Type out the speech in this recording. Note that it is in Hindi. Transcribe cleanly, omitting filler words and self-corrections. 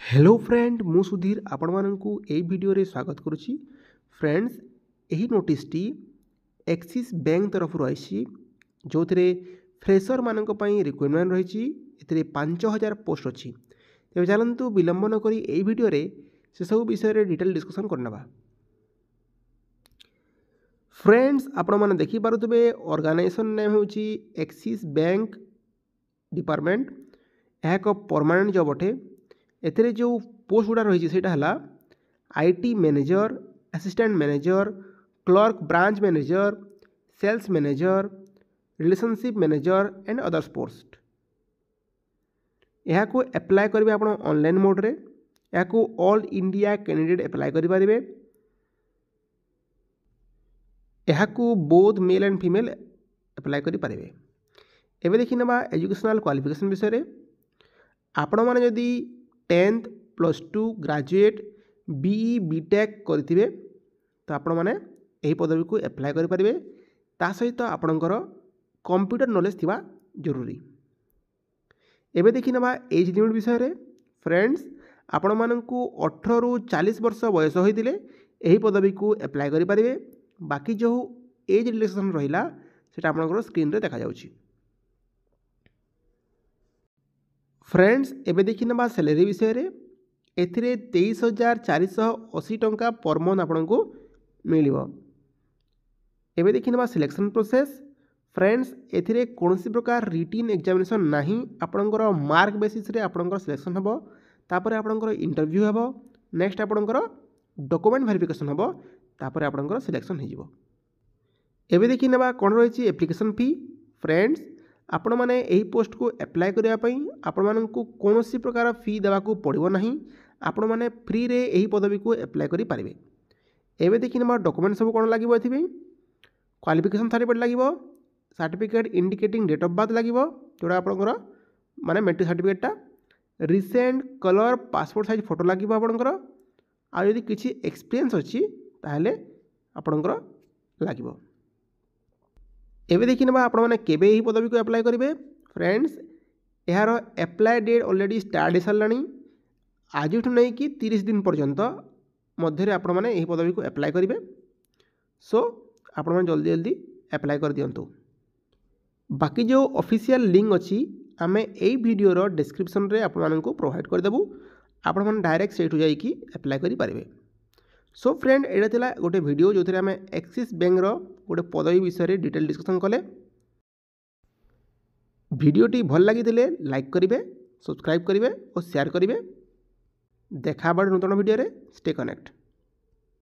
हेलो फ्रेंड मु सुधीर आपण मानकु एई वीडियो रे स्वागत करुछि। फ्रेंड्स एही नोटिस टी एक्सिस बैंक तरफ रही जो थे फ्रेशर मानक पई रिक्वायरमेंट रही एथिरे 5000 पोस्ट अछि। तेबे चलंतु विलंब न करी एई वीडियो रे से सब विषय रे डिटेल डिस्कशन करनबा। फ्रेंड्स आपण माने देखि पारुतबे ऑर्गेनाइजेशन नेम होछि एक्सिस बैंक डिपार्टमेंट। यह एक परमानेंट जॉब अटे। एथिरे जो पोस्ट गुड़ा रही है IT manager, assistant manager, clerk branch manager, sales manager, relationship manager and others post. यहाँ को एप्लाय करेंगे आप ऑनलाइन मोड रे। यहाँ को ऑल इंडिया कैंडिडेट एप्लाय करेंगे। यहाँ को both male and female apply करेंगे। एवं देखी ना एजुकेशनल क्वालिफिकेशन विषय रे आपण मैंने जदि 10th +2 ग्रेजुएट बीई बीटेक करेंगे तो आपण मैंने यही पदवी को एप्लाय करेंगे। ता सहित आपणकर कंप्यूटर नॉलेज थिबा जरूरी। एबे देखि ना एज लिमिट विषय रे फ्रेंड्स आपण मानकु 18 रु 40 वर्ष बयस होइतिले यही पदवी को एप्लाय करेंगे। बाकी जो एज रिलेक्सेशन रहिला सेटा आपणकर स्क्रीन रे देखा जाउछि। फ्रेंड्स एबे देखि ना सैलरी विषय रे एथिरे 23,480 टंका पर मंथ आपन को मिलिबो। एबे देखि ना सिलेक्शन प्रोसेस फ्रेंड्स एथिरे कोनोसी प्रकार रिटन एग्जामिनेशन नाही। आपनकर मार्क बेसिस रे आपनकर सिलेक्शन हबो। तापर आपनकर इंटरव्यू हबो। नेक्स्ट आपनकर डॉक्यूमेंट वेरिफिकेशन हबो। तापर आपनकर सिलेक्शन हे जिवो। एबे देखि ना कोन रहिछि एप्लिकेशन फी। फ्रेंड्स आपण मैंने यही पोस्ट को एप्लाय करने आपण मानकु कौनसी प्रकार फी देवाकू पड़ो ना। आपण मैंने फ्री रे यही पदवी को एप्लाय करि पारिबे। एबे देखि ना डॉक्यूमेंट सब कोन लागिबो। एथिबे क्वालिफिकेशन सर्टिफिकेट लागिबो, certificate indicating date of birth लागिबो जोड़ा आपनकर माने मैट्रिक सर्टिफिकेटटा, recent colour passport size photo लागिबो आपनकर। आ यदि किछि एक्सपीरियंस अछि ताहले आपनकर लागिबो। एबे देखि ना आपण मैंने केबे यही पदवी को एप्लाय करेंगे। फ्रेंड्स यार एप्लाय डेट ऑलरेडी स्टार्ट हो सारानी। आज नहीं कि 30 दिन पर्यंत मध्य आपण मैंने यही पदवी को एप्लाय करेंगे। सो आपण मैंने जल्दी जल्दी एप्लाय कर दियंतु। बाकी जो ऑफिशियल लिंक अच्छी आम यही वीडियो डिस्क्रिप्शन रे आपण मानकु प्रोवाइड करदेबू। आपण मैंने डायरेक्ट सेठू जाइकी एप्लाय करि पारिबे। सो फ्रेंड एटा थिला गोटे वीडियो जो थे आम एक्सिस बैंक गोटे पदवी विषय में डिटेल डिस्कशन कले। वीडियोटी भल लगी लाइक करेंगे, सब्सक्राइब करेंगे और शेयर करेंगे। देखा नूतन वीडियो रे स्टे कनेक्ट।